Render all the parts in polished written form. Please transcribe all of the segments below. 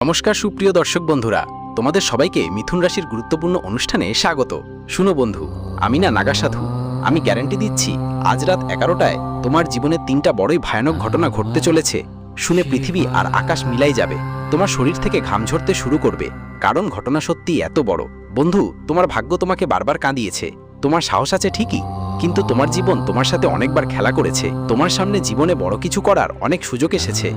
নমস্কার সুপ্রিয় দর্শক বন্ধুরা, তোমাদের সবাইকে মিথুন রাশির গুরুত্বপূর্ণ অনুষ্ঠানে স্বাগত। শুনো বন্ধু, আমি না নাগা সাধু, আমি গ্যারান্টি দিচ্ছি আজ রাত 11টায় তোমার জীবনে 3টা বড়ই ভয়ানক ঘটনা ঘটতে চলেছে। শুনে পৃথিবী আর আকাশ মিলাই যাবে, তোমার শরীর থেকে ঘাম ঝরতে শুরু করবে, কারণ ঘটনা সত্যি এত বড়। বন্ধু, তোমার ভাগ্য তোমাকে বারবার কাঁদিয়েছে, তোমার সাহস আছে ঠিকই, কিন্তু তোমার জীবন তোমার সাথে অনেকবার খেলা করেছে। তোমার সামনে জীবনে বড় কিছু করার অনেক সুযোগ এসেছে,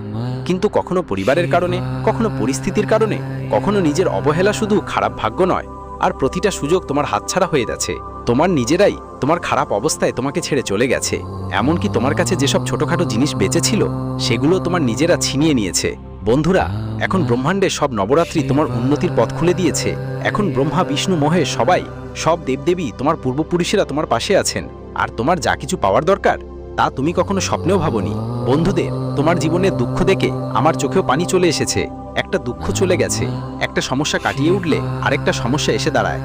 কিন্তু কখনো পরিবারের কারণে, কখনো পরিস্থিতির কারণে, কখনো নিজের অবহেলা। শুধু খারাপ ভাগ্য নয়, আর প্রতিটা সুযোগ তোমার হাতছাড়া হয়ে যাচ্ছে। তোমার নিজেরাই তোমার খারাপ অবস্থায় তোমাকে ছেড়ে চলে গেছে। এমনকি তোমার কাছে যেসব ছোটখাটো জিনিস বেঁচে ছিল সেগুলো তোমার নিজেরা ছিনিয়ে নিয়েছে। বন্ধুরা, এখন ব্রহ্মাণ্ডে সব নবরাত্রি তোমার উন্নতির পথ খুলে দিয়েছে। এখন ব্রহ্মা, বিষ্ণু, মহেশ, সব দেবদেবী, তোমার পূর্বপুরুষেরা তোমার পাশে আছেন, আর তোমার যা কিছু পাওয়ার দরকার তা তুমি কখনো স্বপ্নেও ভাবোনি। বন্ধুদের, তোমার জীবনে দুঃখ দেখে আমার চোখেও পানি চলে এসেছে। একটা দুঃখ চলে গেছে, একটা সমস্যা কাটিয়ে উঠলে আরেকটা সমস্যা এসে দাঁড়ায়।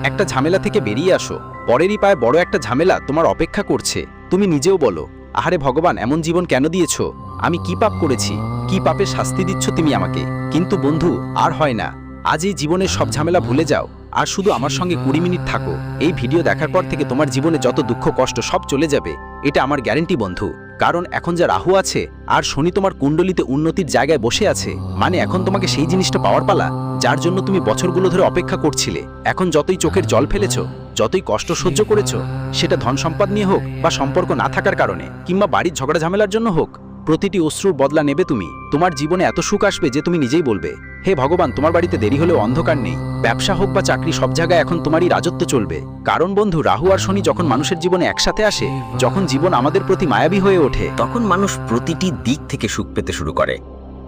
একটা ঝামেলা থেকে বেরিয়ে আসো, পরেরই পায়ে বড় একটা ঝামেলা তোমার অপেক্ষা করছে। তুমি নিজেও বলো, আহারে ভগবান, এমন জীবন কেন দিয়েছো? আমি কি পাপ করেছি? কি পাপের শাস্তি দিচ্ছ তুমি আমাকে? কিন্তু বন্ধু, আর হয় না। আজ এই জীবনের সব ঝামেলা ভুলে যাও, আর শুধু আমার সঙ্গে 20 মিনিট থাকো। এই ভিডিও দেখার পর থেকে তোমার জীবনে যত দুঃখ কষ্ট সব চলে যাবে, এটা আমার গ্যারান্টি বন্ধু। কারণ এখন যা রাহু আছে আর শনি তোমার কুণ্ডলিতে উন্নতির জায়গায় বসে আছে, মানে এখন তোমাকে সেই জিনিসটা পাওয়ার পালা যার জন্য তুমি বছরগুলো ধরে অপেক্ষা করছিলে। এখন যতই চোখের জল ফেলেছো, যতই কষ্ট সহ্য করেছো, সেটা ধন সম্পদ নিয়ে হোক, বা সম্পর্ক না থাকার কারণে, কিংবা বাড়ির ঝগড়া ঝামেলার জন্য হোক, প্রতিটি অশ্রুর বদলা নেবে তুমি। তোমার জীবনে এত সুখ আসবে যে তুমি নিজেই বলবে, হে ভগবান, তোমার বাড়িতে দেরি হলেও অন্ধকার নেই। ব্যবসা হোক বা চাকরি, সব জায়গায় এখন তোমারই রাজত্ব চলবে। কারণ বন্ধু, রাহু আর শনি যখন মানুষের জীবনে একসাথে আসে, যখন জীবন আমাদের প্রতি মায়াবী হয়ে ওঠে, তখন মানুষ প্রতিটি দিক থেকে সুখ পেতে শুরু করে।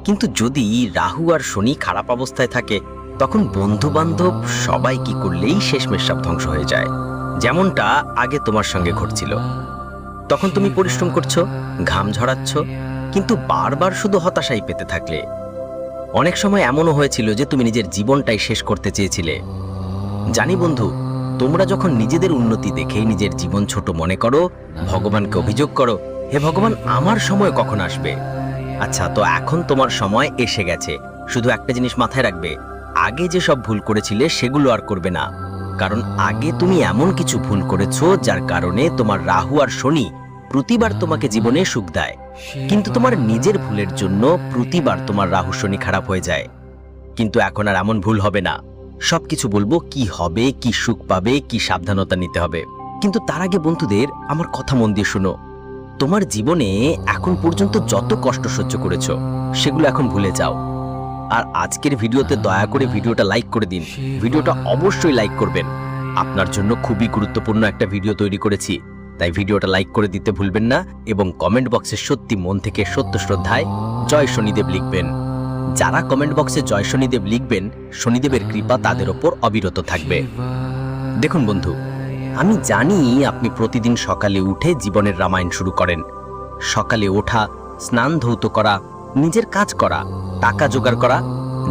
কিন্তু যদি রাহু আর শনি খারাপ অবস্থায় থাকে, তখন বন্ধু বান্ধব সবাই কি করলেই শেষমেশ সব ধ্বংস হয়ে যায়। যেমনটা আগে তোমার সঙ্গে ঘটছিল। তখন তুমি পরিশ্রম করছো, ঘাম ঝরাচ্ছ, কিন্তু বারবার শুধু হতাশাই পেতে থাকলে। অনেক সময় এমনও হয়েছিল যে তুমি নিজের জীবনটাই শেষ করতে চেয়েছিলে। জানি বন্ধু, তোমরা যখন নিজেদের উন্নতি দেখেই নিজের জীবন ছোট মনে করো, ভগবানকে অভিযোগ করো, হে ভগবান, আমার সময় কখন আসবে? আচ্ছা, তো এখন তোমার সময় এসে গেছে। শুধু একটা জিনিস মাথায় রাখবে, আগে যে সব ভুল করেছিলে সেগুলো আর করবে না। কারণ আগে তুমি এমন কিছু ভুল করেছো যার কারণে তোমার রাহু আর শনি প্রতিবার তোমাকে জীবনে সুখ দেয়, কিন্তু তোমার নিজের ভুলের জন্য প্রতিবার তোমার রাহু শনি খারাপ হয়ে যায়। কিন্তু এখন আর এমন ভুল হবে না। সবকিছু বলবো, কি হবে, কি সুখ পাবে, কি সাবধানতা নিতে হবে। কিন্তু তার আগে বন্ধুদের, আমার কথা মন দিয়ে শোনো। তোমার জীবনে এখন পর্যন্ত যত কষ্ট সহ্য করেছো সেগুলো এখন ভুলে যাও। আর আজকের ভিডিওতে দয়া করে ভিডিওটা লাইক করে দিন। ভিডিওটা অবশ্যই লাইক করবেন। আপনার জন্য খুবই গুরুত্বপূর্ণ একটা ভিডিও তৈরি করেছি, তাই ভিডিওটা লাইক করে দিতে ভুলবেন না, এবং কমেন্ট বক্সে সত্যি মন থেকে সত্য শ্রদ্ধায় জয় শনিদেব লিখবেন। যারা কমেন্ট বক্সে জয় শনিদেব লিখবেন, শনিদেবের কৃপা তাদের ওপর অবিরত থাকবে। দেখুন বন্ধু, আমি জানি আপনি প্রতিদিন সকালে উঠে জীবনের রামায়ণ শুরু করেন। সকালে ওঠা, স্নান ধৌত করা, নিজের কাজ করা, টাকা জোগাড় করা,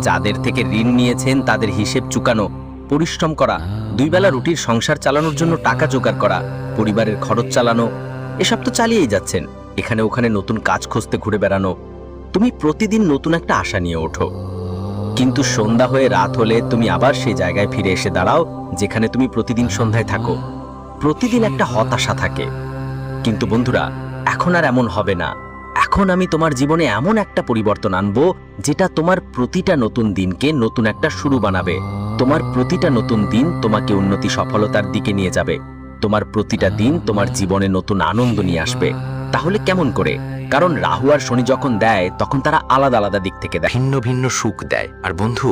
যাদের থেকে ঋণ নিয়েছেন তাদের হিসেব চুকানো, পরিশ্রম করা, 2 বেলা রুটির সংসার চালানোর জন্য টাকা জোগাড় করা, পরিবারের খরচ চালানো, এসব তো চালিয়েই যাচ্ছেন। এখানে ওখানে নতুন কাজ খুঁজতে ঘুরে বেড়ানো। তুমি প্রতিদিন নতুন একটা আশা নিয়ে ওঠো, কিন্তু সন্ধ্যা হয়ে রাত হলে তুমি আবার সেই জায়গায় ফিরে এসে দাঁড়াও যেখানে তুমি প্রতিদিন সন্ধ্যায় থাকো। প্রতিদিন একটা হতাশা থাকে। কিন্তু বন্ধুরা, এখন আর এমন হবে না। এখন আমি তোমার জীবনে এমন একটা পরিবর্তন আনবো যেটা তোমার প্রতিটা নতুন দিনকে নতুন একটা শুরু বানাবে। তোমার প্রতিটা নতুন দিন তোমাকে উন্নতি, সফলতার দিকে নিয়ে যাবে। তোমার প্রতিটা দিন তোমার জীবনে নতুন আনন্দ নিয়ে আসবে। তাহলে কেমন করে? কারণ রাহু আর শনি যখন দেয়, তখন তারা আলাদা আলাদা দিক থেকে দেয়, ভিন্ন ভিন্ন সুখ দেয়। আর বন্ধু,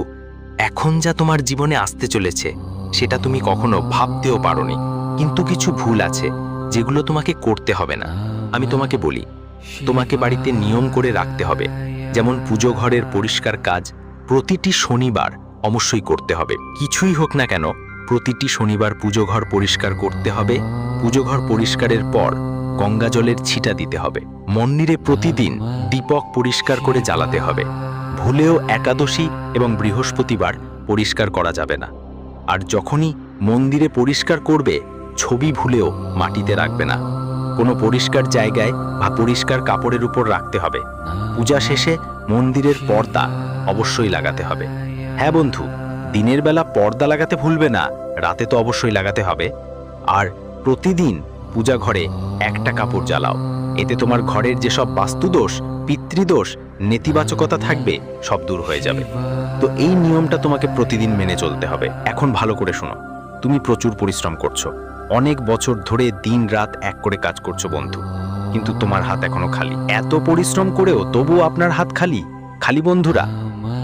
এখন যা তোমার জীবনে আসতে চলেছে সেটা তুমি কখনো ভাবতেও পারোনি। কিন্তু কিছু ভুল আছে যেগুলো তোমাকে করতে হবে না। আমি তোমাকে বলি, তোমাকে বাড়িতে নিয়ম করে রাখতে হবে। যেমন পুজো ঘরের পরিষ্কার কাজ প্রতিটি শনিবার অবশ্যই করতে হবে। কিছুই হোক না কেন, প্রতিটি শনিবার পুজো ঘর পরিষ্কার করতে হবে। পুজো ঘর পরিষ্কারের পর গঙ্গা জলের ছিটা দিতে হবে। মন্দিরে প্রতিদিন দীপক পরিষ্কার করে জ্বালাতে হবে। ভুলেও একাদশী এবং বৃহস্পতিবার পরিষ্কার করা যাবে না। আর যখনই মন্দিরে পরিষ্কার করবে, ছবি ভুলেও মাটিতে রাখবে না। কোনো পরিষ্কার জায়গায় বা পরিষ্কার কাপড়ের উপর রাখতে হবে। পূজা শেষে মন্দিরের পর্দা অবশ্যই লাগাতে হবে। হ্যাঁ বন্ধু, দিনের বেলা পর্দা লাগাতে ভুলবে না, রাতে তো অবশ্যই লাগাতে হবে। আর প্রতিদিন পূজা ঘরে একটা কাপড় জ্বালাও। এতে তোমার ঘরের যেসব বাস্তুদোষ, পিতৃদোষ, নেতিবাচকতা থাকবে সব দূর হয়ে যাবে। তো এই নিয়মটা তোমাকে প্রতিদিন মেনে চলতে হবে। এখন ভালো করে শোনো, তুমি প্রচুর পরিশ্রম করছো, অনেক বছর ধরে দিন রাত এক করে কাজ করছো বন্ধু, কিন্তু তোমার হাত এখনো খালি। এত পরিশ্রম করেও তবুও আপনার হাত খালি খালি। বন্ধুরা,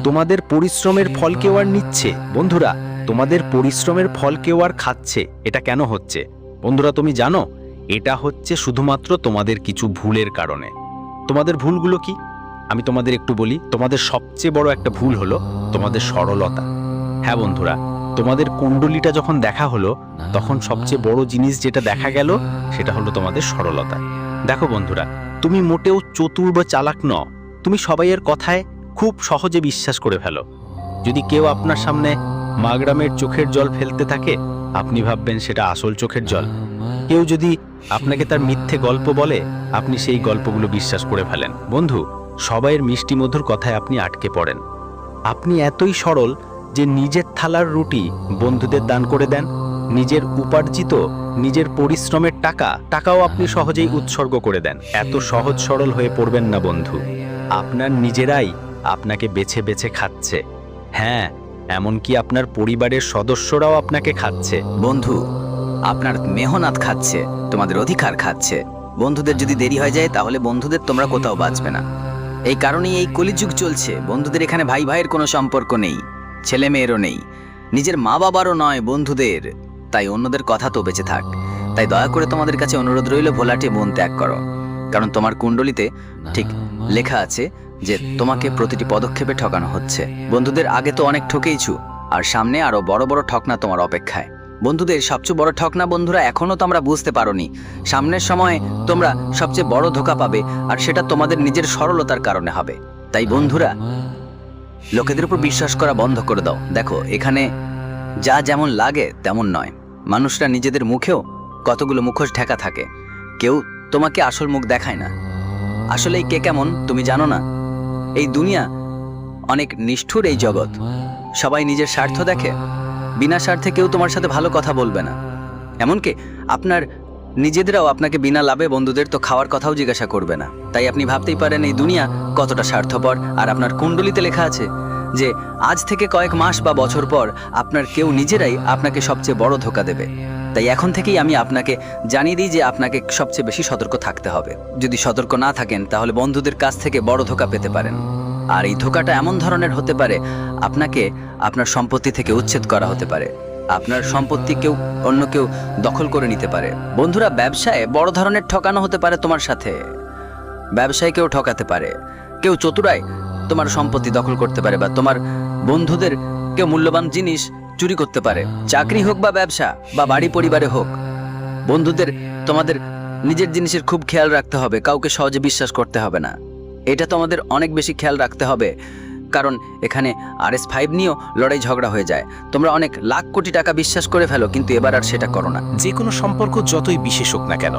তোমাদের পরিশ্রমের ফল কেউ আর নিচ্ছে? বন্ধুরা, তোমাদের পরিশ্রমের ফল কেউ আর খাচ্ছে? এটা কেন হচ্ছে বন্ধুরা তুমি জানো? এটা হচ্ছে শুধুমাত্র তোমাদের কিছু ভুলের কারণে। তোমাদের ভুলগুলো কি আমি তোমাদের একটু বলি। তোমাদের সবচেয়ে বড় একটা ভুল হলো তোমাদের সরলতা। হ্যাঁ বন্ধুরা, তোমাদের কুণ্ডলিটা যখন দেখা হলো তখন সবচেয়ে বড় জিনিস যেটা দেখা গেল সেটা হলো তোমাদের সরলতা। দেখো বন্ধুরা, তুমি মোটেও চতুর বা চালাক নও। তুমি সবাইয়ের কথায় খুব সহজে বিশ্বাস করে ফেলো। যদি কেউ আপনার সামনে মাগরামের চোখের জল ফেলতে থাকে, আপনি ভাববেন সেটা আসল চোখের জল। কেউ যদি আপনাকে তার মিথ্যে গল্প বলে, আপনি সেই গল্পগুলো বিশ্বাস করে ফেলেন। বন্ধু, সবাইয়ের মিষ্টি মধুর কথায় আপনি আটকে পড়েন। আপনি এতই সরল যে নিজের থালার রুটি বন্ধুদের দান করে দেন। নিজের উপার্জিত, নিজের পরিশ্রমের টাকাও আপনি সহজেই উৎসর্গ করে দেন। এত সহজ সরল হয়ে পড়বেন না বন্ধু। আপনার নিজেরাই আপনাকে বেছে বেছে খাচ্ছে। হ্যাঁ, এমনকি আপনার পরিবারের সদস্যরাও আপনাকে খাচ্ছে। বন্ধু, আপনার মেহনত খাচ্ছে, তোমাদের অধিকার খাচ্ছে। বন্ধুদের যদি দেরি হয়ে যায় তাহলে বন্ধুদের তোমরা কোথাও বাঁচবে না। এই কারণেই এই কলিযুগ চলছে। বন্ধুদের এখানে ভাই ভাইয়ের কোনো সম্পর্ক নেই, ছেলে মেয়েরও নেই, নিজের মা বাবারও নয়, বন্ধুদের। তাই অন্যদের কথা তো বেঁচে থাক। তাই দয়া করে তোমাদের কাছে অনুরোধ রইল, ভোলাটে মন ত্যাগ করো। কারণ তোমার কুণ্ডলিতে ঠিক লেখা আছে যে তোমাকে প্রতিটি পদক্ষেপে ঠকানো হচ্ছে। বন্ধুদের আগে তো অনেক ঠকেইছু, আর সামনে আরো বড় বড় ঠকনা তোমার অপেক্ষায়। বন্ধুদের সবচেয়ে বড় ঠকনা বন্ধুরা এখনো তোমরা বুঝতে পারোনি। সামনের সময়ে তোমরা সবচেয়ে বড় ধোঁকা পাবে, আর সেটা তোমাদের নিজের সরলতার কারণে হবে। তাই বন্ধুরা, লোকেদের উপর বিশ্বাস করা বন্ধ করে দাও। দেখো, এখানে যা যেমন লাগে তেমন নয়। মানুষরা নিজেদের মুখেও কতগুলো মুখোশ ঢাকা থাকে। কেউ তোমাকে আসল মুখ দেখায় না। আসলে কে কেমন তুমি জানো না। এই দুনিয়া অনেক নিষ্ঠুর, এই জগৎ। সবাই নিজের স্বার্থ দেখে, বিনা স্বার্থে কেউ তোমার সাথে ভালো কথা বলবে না। এমনকি আপনার নিজেদেরাও আপনাকে বিনা লাভে বন্ধুদের তো খাওয়ার কথাও জিজ্ঞাসা করবে না। তাই আপনি ভাবতেই পারেন এই দুনিয়া কতটা স্বার্থপর। আর আপনার কুণ্ডলিতে লেখা আছে যে আজ থেকে কয়েক মাস বা বছর পর আপনার কেউ নিজেরাই আপনাকে সবচেয়ে বড় ধোঁকা দেবে। তাই এখন থেকেই আমি আপনাকে জানিয়ে দিই যে আপনাকে সবচেয়ে বেশি সতর্ক থাকতে হবে। যদি সতর্ক না থাকেন তাহলে বন্ধুদের কাছ থেকে বড় ধোঁকা পেতে পারেন। আর এই ধোঁকাটা এমন ধরনের হতে পারে, আপনাকে আপনার সম্পত্তি থেকে উচ্ছেদ করা হতে পারে। আপনার সম্পত্তি অন্য কেউ দখল করে নিতে পারে। বন্ধুরা, ব্যবসায় বড় ধরনের ঠকানো হতে পারে তোমার সাথে। ব্যবসায় কেউ ঠকাতে পারে, কেউ চতুরায় তোমার সম্পত্তি দখল করতে পারে, বা তোমার বন্ধুদের কেউ মূল্যবান জিনিস চুরি করতে পারে। চাকরি হোক বা ব্যবসা বা বাড়ি পরিবারে হোক, বন্ধুদের তোমাদের নিজের জিনিসের খুব খেয়াল রাখতে হবে। কাউকে সহজে বিশ্বাস করতে হবে না। এটা তোমাদের অনেক বেশি খেয়াল রাখতে হবে, কারণ এখানে RS5 নিয়েও লড়াই ঝগড়া হয়ে যায়। তোমরা অনেক লাখ কোটি টাকা বিশ্বাস করে ফেলো, কিন্তু এবার আর সেটা করো না। যে কোনো সম্পর্ক যতই বিশেষ হোক না কেন,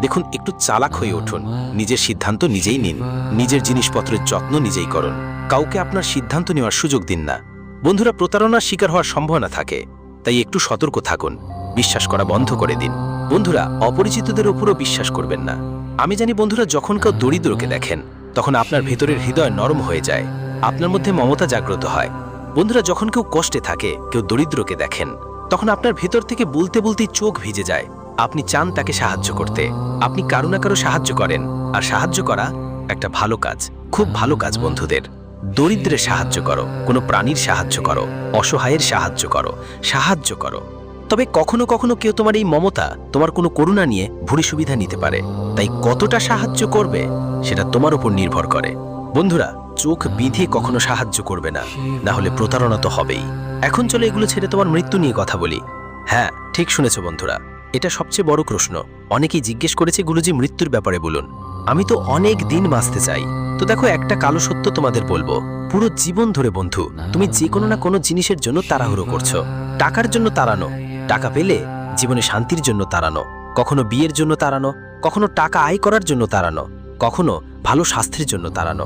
দেখুন, একটু চালাক হয়ে উঠুন। নিজের সিদ্ধান্ত নিজেই নিন। নিজের জিনিসপত্রের যত্ন নিজেই করুন। কাউকে আপনার সিদ্ধান্ত নেওয়ার সুযোগ দিন না। বন্ধুরা, প্রতারণার শিকার হওয়ার সম্ভাবনা থাকে, তাই একটু সতর্ক থাকুন। বিশ্বাস করা বন্ধ করে দিন। বন্ধুরা, অপরিচিতদের উপরও বিশ্বাস করবেন না। আমি জানি বন্ধুরা, যখন কেউ দরিদ্রকে দেখেন তখন আপনার ভেতরের হৃদয় নরম হয়ে যায়, আপনার মধ্যে মমতা জাগ্রত হয়। বন্ধুরা, যখন কেউ কষ্টে থাকে, কেউ দরিদ্রকে দেখেন, তখন আপনার ভেতর থেকে বলতে বলতেই চোখ ভিজে যায়। আপনি চান তাকে সাহায্য করতে। আপনি কারো না কারো সাহায্য করেন, আর সাহায্য করা একটা ভালো কাজ, খুব ভালো কাজ। বন্ধুদের, দরিদ্রের সাহায্য করো, কোনো প্রাণীর সাহায্য করো, অসহায়ের সাহায্য করো, সাহায্য করো। তবে কখনো কখনো কেউ তোমার এই মমতা, তোমার কোনো করুণা নিয়ে ভুরি সুবিধা নিতে পারে। তাই কতটা সাহায্য করবে সেটা তোমার উপর নির্ভর করে। বন্ধুরা, চোখ বিধে কখনো সাহায্য করবে না, না হলে প্রতারণা তো হবেই। এখন চলো এগুলো ছেড়ে তোমার মৃত্যু নিয়ে কথা বলি। হ্যাঁ, ঠিক শুনেছ বন্ধুরা, এটা সবচেয়ে বড় প্রশ্ন। অনেকেই জিজ্ঞেস করেছে, গুরুজি মৃত্যুর ব্যাপারে বলুন। আমি তো অনেক দিন বাঁচতে চাই। তো দেখো, একটা কালো সত্য তোমাদের বলবো। পুরো জীবন ধরে বন্ধু, তুমি যে কোনো না কোনো জিনিসের জন্য তাড়াহুড়ো করছো। টাকার জন্য তাড়ানো, টাকা পেলে জীবনে শান্তির জন্য তাড়ানো, কখনো বিয়ের জন্য তাড়ানো, কখনো টাকা আয় করার জন্য তাড়ানো, কখনো ভালো স্বাস্থ্যের জন্য তাড়ানো।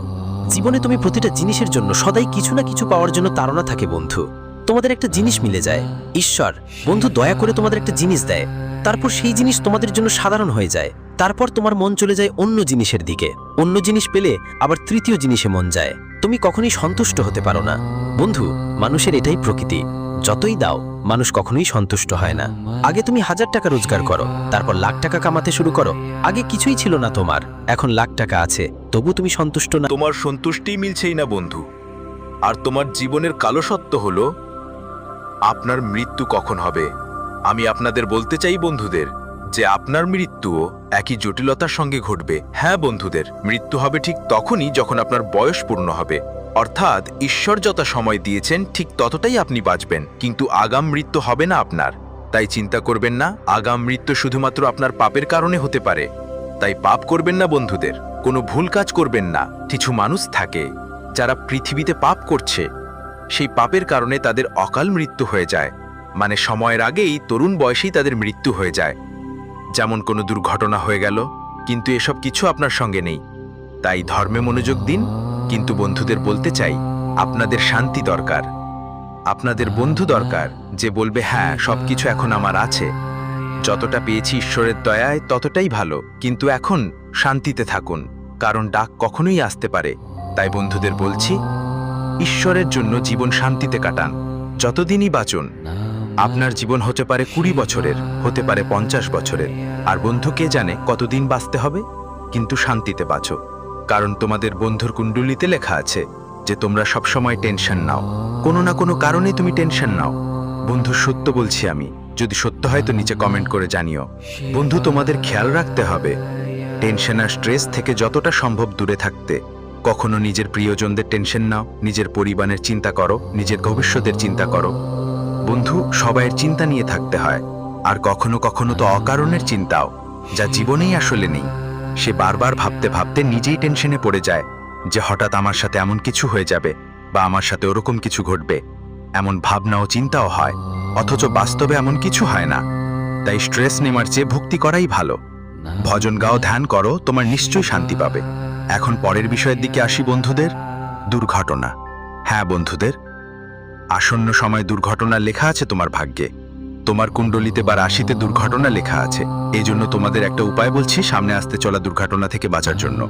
জীবনে তুমি প্রতিটা জিনিসের জন্য সদাই কিছু না কিছু পাওয়ার জন্য তাড়না থাকে বন্ধু। তোমাদের একটা জিনিস মিলে যায়, ঈশ্বর বন্ধু দয়া করে তোমাদের একটা জিনিস দেয়, তারপর সেই জিনিস তোমাদের জন্য সাধারণ হয়ে যায়। তারপর তোমার মন চলে যায় অন্য জিনিসের দিকে, অন্য জিনিস পেলে আবার তৃতীয় জিনিসে মন যায়। তুমি কখনোই সন্তুষ্ট হতে পারো না বন্ধু। মানুষের এটাই প্রকৃতি, যতই দাও মানুষ কখনোই সন্তুষ্ট হয় না। আগে তুমি 1000 টাকা রোজগার করো, তারপর লাখ টাকা কামাতে শুরু করো। আগে কিছুই ছিল না তোমার, এখন লাখ টাকা আছে, তবু তুমি সন্তুষ্ট না। তোমার সন্তুষ্টিই মিলছেই না বন্ধু। আর তোমার জীবনের কালো সত্য হলো আপনার মৃত্যু কখন হবে। আমি আপনাদের বলতে চাই বন্ধুদের যে আপনার মৃত্যুও একই জটিলতার সঙ্গে ঘটবে। হ্যাঁ বন্ধুদের, মৃত্যু হবে ঠিক তখনই যখন আপনার বয়স পূর্ণ হবে। অর্থাৎ ঈশ্বর যত সময় দিয়েছেন ঠিক ততটাই আপনি বাঁচবেন, কিন্তু আগাম মৃত্যু হবে না আপনার। তাই চিন্তা করবেন না, আগাম মৃত্যু শুধুমাত্র আপনার পাপের কারণে হতে পারে। তাই পাপ করবেন না বন্ধুদের, কোনো ভুল কাজ করবেন না। কিছু মানুষ থাকে যারা পৃথিবীতে পাপ করছে, সেই পাপের কারণে তাদের অকাল মৃত্যু হয়ে যায়, মানে সময়ের আগেই তরুণ বয়সেই তাদের মৃত্যু হয়ে যায়। যেমন কোনো দুর্ঘটনা হয়ে গেল, কিন্তু এসব কিছু আপনার সঙ্গে নেই। তাই ধর্মে মনোযোগ দিন। কিন্তু বন্ধুদের বলতে চাই, আপনাদের শান্তি দরকার, আপনাদের বন্ধু দরকার যে বলবে হ্যাঁ সবকিছু এখন আমার আছে, যতটা পেয়েছি ঈশ্বরের দয়ায় ততটাই ভালো, কিন্তু এখন শান্তিতে থাকুন, কারণ ডাক কখনোই আসতে পারে। তাই বন্ধুদের বলছি, ঈশ্বরের জন্য জীবন শান্তিতে কাটান, যতদিনই বাঁচুন। আপনার জীবন হতে পারে 20 বছরের, হতে পারে 50 বছরের। আর বন্ধু কে জানে কতদিন বাঁচতে হবে, কিন্তু শান্তিতে বাঁচো। কারণ তোমাদের বন্ধুর কুণ্ডলিতে লেখা আছে যে তোমরা সবসময় টেনশন নাও, কোনো না কোনো কারণে তুমি টেনশন নাও। বন্ধু সত্য বলছি আমি, যদি সত্য হয় তো নিচে কমেন্ট করে জানিও। বন্ধু তোমাদের খেয়াল রাখতে হবে টেনশন আর স্ট্রেস থেকে যতটা সম্ভব দূরে থাকতে। কখনো নিজের প্রিয়জনদের টেনশন নাও, নিজের পরিবারের চিন্তা করো, নিজের ভবিষ্যতের চিন্তা করো। বন্ধু সবাইয়ের চিন্তা নিয়ে থাকতে হয়, আর কখনো কখনো তো অকারণের চিন্তাও, যা জীবনেই আসলে নেই। সে বারবার ভাবতে ভাবতে নিজেই টেনশনে পড়ে যায় যে হঠাৎ আমার সাথে এমন কিছু হয়ে যাবে বা আমার সাথে ওরকম কিছু ঘটবে। এমন ভাবনা ও চিন্তাও হয়, অথচ বাস্তবে এমন কিছু হয় না। তাই স্ট্রেস নেওয়ার চেয়ে ভক্তি করাই ভালো। ভজন গাও, ধ্যান করো, তোমার নিশ্চয়ই শান্তি পাবে। এখন পরের বিষয়ের দিকে আসি বন্ধুদের, দুর্ঘটনা। হ্যাঁ বন্ধুদের, আসন্ন সময় দুর্ঘটনা লেখা আছে তোমার ভাগ্যে। তোমার কুণ্ডলিতে বা রাশিতে দুর্ঘটনা লেখা আছে। এই জন্য তোমাদের একটা উপায় বলছি সামনে আসতে চলা দুর্ঘটনা থেকে বাঁচার জন্য।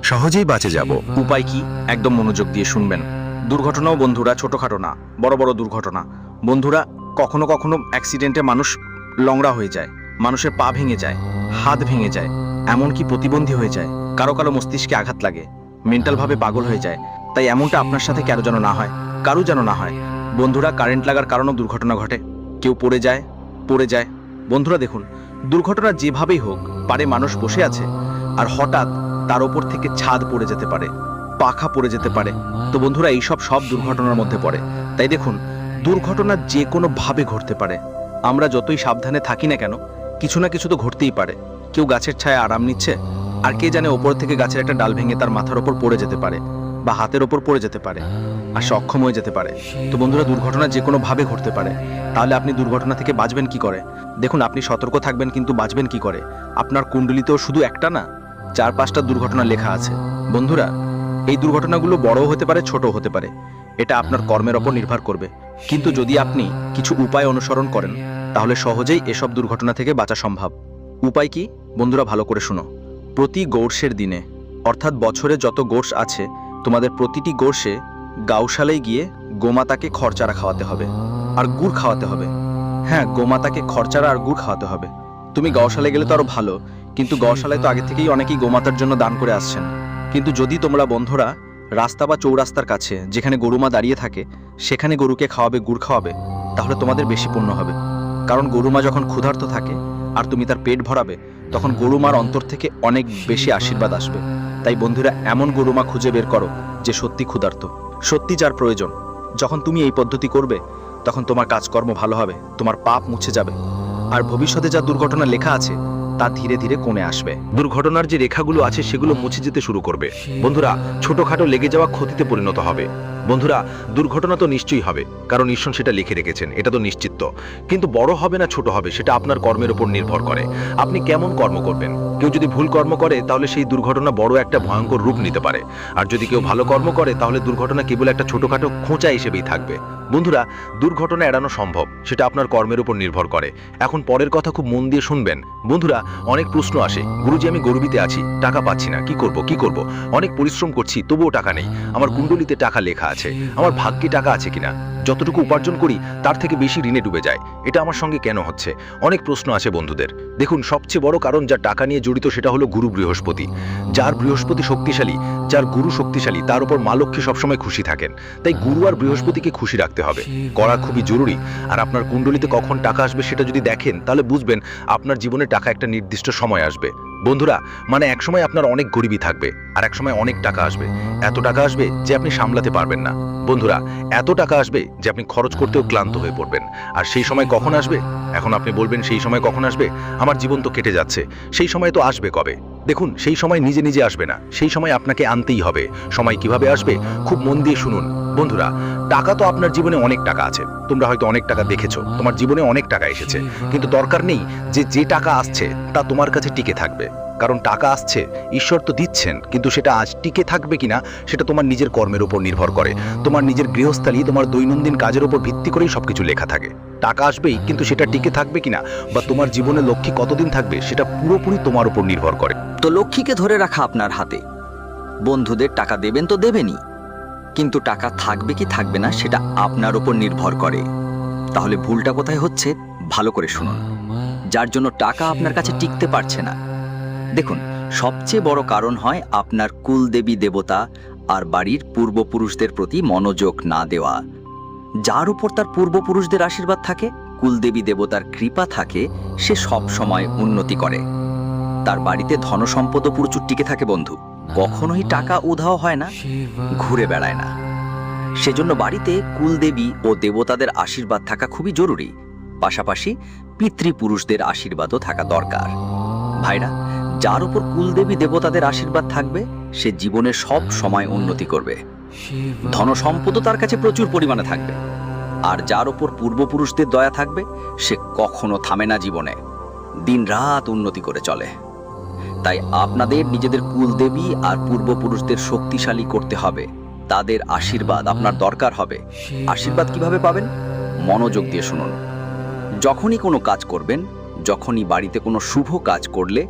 সহজেই বাঁচে যাব। উপায় কি? একদম মনোযোগ দিয়ে শুনবেন। দুর্ঘটনাও বন্ধুরা ছোটখাটো না, বড় বড় দুর্ঘটনা। বন্ধুরা কখনো কখনো অ্যাক্সিডেন্টে মানুষ লংড়া হয়ে যায়, মানুষের পা ভেঙে যায়, হাত ভেঙে যায়, এমনকি প্রতিবন্ধী হয়ে যায়। কারো কারো মস্তিষ্কে আঘাত লাগে, মেন্টালভাবে পাগল হয়ে যায়। তাই এমনটা আপনার সাথে কারো যেন না হয়, কারো যেন না হয়। বন্ধুরা কারেন্ট লাগার কারণেও দুর্ঘটনা ঘটে, কেউ পড়ে যায়। বন্ধুরা দেখুন, দুর্ঘটনা যেভাবেই হোক, পারে মানুষ বসে আছে আর হঠাৎ তার ওপর থেকে ছাদ পড়ে যেতে পারে, পাখা পড়ে যেতে পারে। তো বন্ধুরা এইসব সব দুর্ঘটনার মধ্যে পড়ে। তাই দেখুন, দুর্ঘটনা যে কোনো ভাবে ঘটতে পারে। আমরা যতই সাবধানে থাকি না কেন, কিছু না কিছু তো ঘটতেই পারে। কেউ গাছের ছায়ায় আরাম নিচ্ছে, আর কে জানে ওপর থেকে গাছের একটা ডাল ভেঙে তার মাথার ওপর পড়ে যেতে পারে বা হাতের ওপর পড়ে যেতে পারে, আর সে অক্ষম হয়ে যেতে পারে। তো বন্ধুরা দুর্ঘটনা যে কোনো ভাবে ঘটতে পারে। তাহলে আপনি দুর্ঘটনা থেকে বাঁচবেন কি করে? দেখুন, আপনি সতর্ক থাকবেন, কিন্তু বাঁচবেন কি করে? আপনার কুণ্ডলিতেও শুধু একটা না, 4-5টা দুর্ঘটনা লেখা আছে। বন্ধুরা এই দুর্ঘটনাগুলো বড়ও হতে পারে, ছোটও হতে পারে। এটা আপনার কর্মের ওপর নির্ভর করবে। কিন্তু যদি আপনি কিছু উপায় অনুসরণ করেন, তাহলে সহজেই এসব দুর্ঘটনা থেকে বাঁচা সম্ভব। উপায় কি? বন্ধুরা ভালো করে শুনো। প্রতি গৌর্ষের দিনে, অর্থাৎ বছরে যত গোর্ষ আছে, তোমাদের প্রতিটি গোর্ষে গাউশালায় গিয়ে গোমাতাকে খরচারা খাওয়াতে হবে আর গুড় খাওয়াতে হবে। হ্যাঁ, গোমাতাকে খরচারা আর গুড় খাওয়াতে হবে। তুমি গৌশালায় গেলে তো আরো ভালো, কিন্তু গৌশালায় তো আগে থেকেই অনেকেই গোমাতার জন্য দান করে আসছেন। কিন্তু যদি তোমরা বন্ধুরা রাস্তা বা চৌরাস্তার কাছে যেখানে গরুমা দাঁড়িয়ে থাকে সেখানে গরুকে খাওয়াবে, গুড় খাওয়াবে, তাহলে তোমাদের বেশি পুণ্য হবে। কারণ গরুমা যখন ক্ষুধার্ত থাকে আর তুমি তার পেট ভরাবে, তখন গরুমার অন্তর থেকে অনেক বেশি আশীর্বাদ আসবে। তাই বন্ধুরা এমন গরুমা খুঁজে বের করো যে সত্যি ক্ষুধার্ত, সত্যি যার প্রয়োজন। যখন তুমি এই পদ্ধতি করবে, তখন তোমার কাজকর্ম ভালো হবে, তোমার পাপ মুছে যাবে, আর ভবিষ্যতে যা দুর্ঘটনা লেখা আছে তা ধীরে ধীরে কমে আসবে। দুর্ঘটনার যে রেখাগুলো আছে সেগুলো মুছে যেতে শুরু করবে। বন্ধুরা ছোটখাটো লেগে যাওয়া ক্ষতিতে পরিণত হবে। বন্ধুরা, দুর্ঘটনা তো নিশ্চয়ই হবে, কারণ ঈশ্বর সেটা লিখে রেখেছেন, এটা তো নিশ্চিত। কিন্তু বড় হবে না ছোট হবে সেটা আপনার কর্মের উপর নির্ভর করে। আপনি কেমন কর্ম করবেন। কেউ যদি ভুল কর্ম করে তাহলে সেই দুর্ঘটনা বড় একটা ভয়ঙ্কর রূপ নিতে পারে, আর যদি কেউ ভালো কর্ম করে তাহলে দুর্ঘটনা কেবল একটা ছোটখাটো খোঁচা হিসেবেই থাকবে। বন্ধুরা, দুর্ঘটনা এড়ানো সম্ভব, সেটা আপনার কর্মের উপর নির্ভর করে। এখন পরের কথা খুব মন দিয়ে শুনবেন। বন্ধুরা, অনেক প্রশ্ন আসে, গুরুজি আমি গর্বিতে আছি, টাকা পাচ্ছি না, কি করব, অনেক পরিশ্রম করছি তবুও টাকা নেই, আমার কুণ্ডলিতে টাকা লেখা আছে, আমার ভাগ্যে টাকা আছে কিনা, যতটুকু উপার্জন করি তার থেকে বেশি ঋণে ডুবে যায়, এটা আমার সঙ্গে কেন হচ্ছে? অনেক প্রশ্ন আছে বন্ধুদের। দেখুন, সবচেয়ে বড় কারণ যা টাকা নিয়ে জড়িত সেটা হলো গুরু বৃহস্পতি। যার বৃহস্পতি শক্তিশালী, যার গুরু শক্তিশালী, তার উপর মা লক্ষ্মী সবসময় খুশি থাকেন। তাই গুরু আর বৃহস্পতিকে খুশি রাখতে হবে, করা খুবই জরুরি। আর আপনার কুণ্ডলিতে কখন টাকা আসবে সেটা যদি দেখেন তাহলে বুঝবেন আপনার জীবনে টাকা একটা নির্দিষ্ট সময় আসবে। বন্ধুরা, মানে এক সময় আপনার অনেক গরিবী থাকবে আর এক সময় অনেক টাকা আসবে, এত টাকা আসবে যে আপনি সামলাতে পারবেন না। বন্ধুরা, এত টাকা আসবে যে আপনি খরচ করতেও ক্লান্ত হয়ে পড়বেন। আর সেই সময় কখন আসবে? এখন আপনি বলবেন সেই সময় কখন আসবে, আমার জীবন তো কেটে যাচ্ছে, সেই সময় তো আসবে কবে? দেখুন, সেই সময় নিজে নিজে আসবে না, সেই সময় আপনাকে আনতেই হবে। সময় কিভাবে আসবে খুব মন দিয়ে শুনুন। বন্ধুরা, টাকা তো আপনার জীবনে অনেক টাকা আছে, তোমরা হয়তো অনেক টাকা দেখেছো, তোমার জীবনে অনেক টাকা এসেছে, কিন্তু দরকার নেই যে টাকা আসছে তা তোমার কাছে টিকে থাকবে। কারণ টাকা আসছে, ঈশ্বর তো দিচ্ছেন, কিন্তু সেটা আজ টিকে থাকবে কিনা সেটা তোমার নিজের কর্মের উপর নির্ভর করে। তোমার নিজের গৃহস্থালী, তোমার দৈনন্দিন কাজের উপর ভিত্তি করেই সবকিছু লেখা থাকে। টাকা আসবেই, কিন্তু সেটা টিকে থাকবে কিনা বা তোমার জীবনে লক্ষ্মী কতদিন থাকবে সেটা পুরোপুরি তোমার উপর নির্ভর করে। তো লক্ষ্মীকে ধরে রাখা আপনার হাতে। বন্ধুদের টাকা দেবেন তো দেবেনই, কিন্তু টাকা থাকবে কি থাকবে না সেটা আপনার উপর নির্ভর করে। তাহলে ভুলটা কোথায় হচ্ছে ভালো করে শুনুন। যার জন্য টাকা আপনার কাছে টিকতে পারছে না, দেখুন, সবচেয়ে বড় কারণ হয় আপনার কুলদেবী দেবতা আর বাড়ির পূর্বপুরুষদের প্রতি মনোযোগ না দেওয়া। যার উপর তার পূর্বপুরুষদের আশীর্বাদ থাকে, কুলদেবী দেবতার কৃপা থাকে, সে সব সময় উন্নতি করে। তার বাড়িতে ধনসম্পদও প্রচুর টিকে থাকে বন্ধু, কখনোই টাকা উধাও হয় না, ঘুরে বেড়ায় না। সেজন্য বাড়িতে কুলদেবী ও দেবতাদের আশীর্বাদ থাকা খুবই জরুরি। পাশাপাশি পিতৃপুরুষদের আশীর্বাদও থাকা দরকার। ভাইরা, যার উপর কুলদেবী দেবতাদের আশীর্বাদ থাকবে সে জীবনে সব সময় উন্নতি করবে, ধনসম্পদও তার কাছে প্রচুর পরিমাণে থাকবে। আর যার উপর পূর্বপুরুষদের দয়া থাকবে সে কখনো থামে না, জীবনে দিনরাত উন্নতি করে চলে। তাই আপনাদের নিজেদের কুলদেবী আর পূর্বপুরুষদের শক্তিশালী করতে হবে, তাদের আশীর্বাদ আপনার দরকার হবে। আশীর্বাদ কিভাবে পাবেন? মনোযোগ দিয়ে শুনুন। যখনই কোনো কাজ করবেন, যখনই বাড়িতে কোনো শুভ কাজ করলে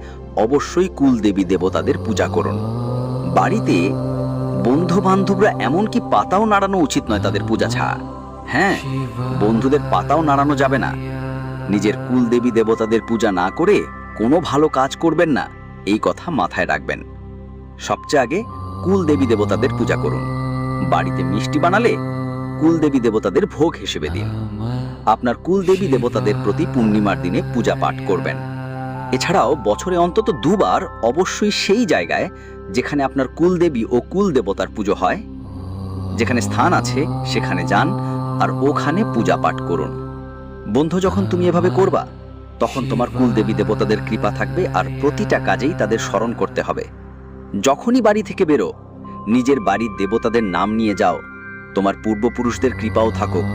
অবশ্যই কুলদেবী দেবতাদের পূজা করুন। বাড়িতে বন্ধু বান্ধবরা এমনকি পাতাও নাড়ানো উচিত নয় তাদের পূজা ছাড়া। হ্যাঁ, বন্ধুদের পাতাও নাড়ানো যাবে না। নিজের কুলদেবী দেবতাদের পূজা না করে কোনো ভালো কাজ করবেন না, এই কথা মাথায় রাখবেন। সবচেয়ে আগে কুলদেবী দেবতাদের পূজা করুন। বাড়িতে মিষ্টি বানালে কুলদেবী দেবতাদের ভোগ হিসেবে দিন। আপনার কুলদেবী দেবতাদের প্রতি পূর্ণিমার দিনে পূজা পাঠ করবেন। এছাড়াও বছরে অন্তত দুবার অবশ্যই সেই জায়গায় যেখানে আপনার কুলদেবী ও কুল দেবতার পুজো হয়, যেখানে স্থান আছে সেখানে যান আর ওখানে পূজা পাঠ করুন। বন্ধু, যখন তুমি এভাবে করবা তখন তোমার কুলদেবী দেবতাদের কৃপা থাকবে আর প্রতিটা কাজেই তাদের স্মরণ করতে হবে। যখনই বাড়ি থেকে বেরো নিজের বাড়ির দেবতাদের নাম নিয়ে যাও, তোমার পূর্বপুরুষদের কৃপাও থাকুক।